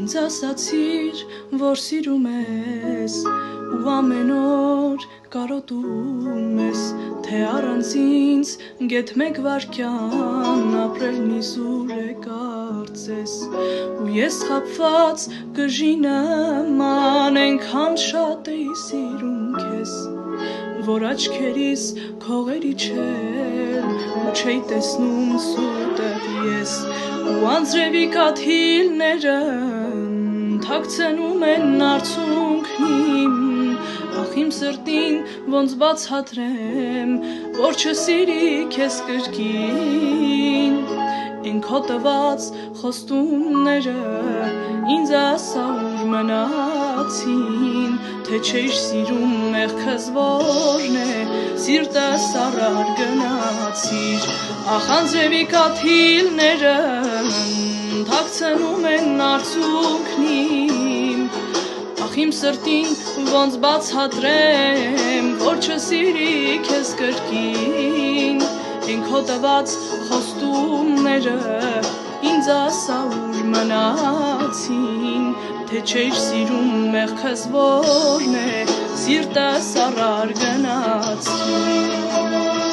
Ինձ ասացիր, որ սիրում ես ու ամեն օր կարոտում ես, թե առանց ինձ գեթ մեկ վարքյան ապրելն իզուր է կարծես, ու ես խաբված կժինեմ անենքան շատ էի սիրում քեզ, որ աչքերիս քողերի չել ու չէի տեսնում սուտեղ ես, ու անձրևի կաթիլները թաքցնում են արցունքնին, ախ իմ սրտին ոնց բացատրեմ, որ չսիրի քեզ կրկին, են քո տված խոստումները ինձ ասա ուր մնացին, թե չէիր սիրում մեղքս որն է, սիրտս առար գնացիր, ախ անձրևի կաթիլները թաքցնում են արցունքնին, ախ իմ սրտին ոնց բացատրեմ, որ չսիրի քեզ կրկին, են քո տված խոստումները ինձ ասա ուր մնացին, թե չէիր սիրում մեղքս որն է, սիրտս առար գնացին.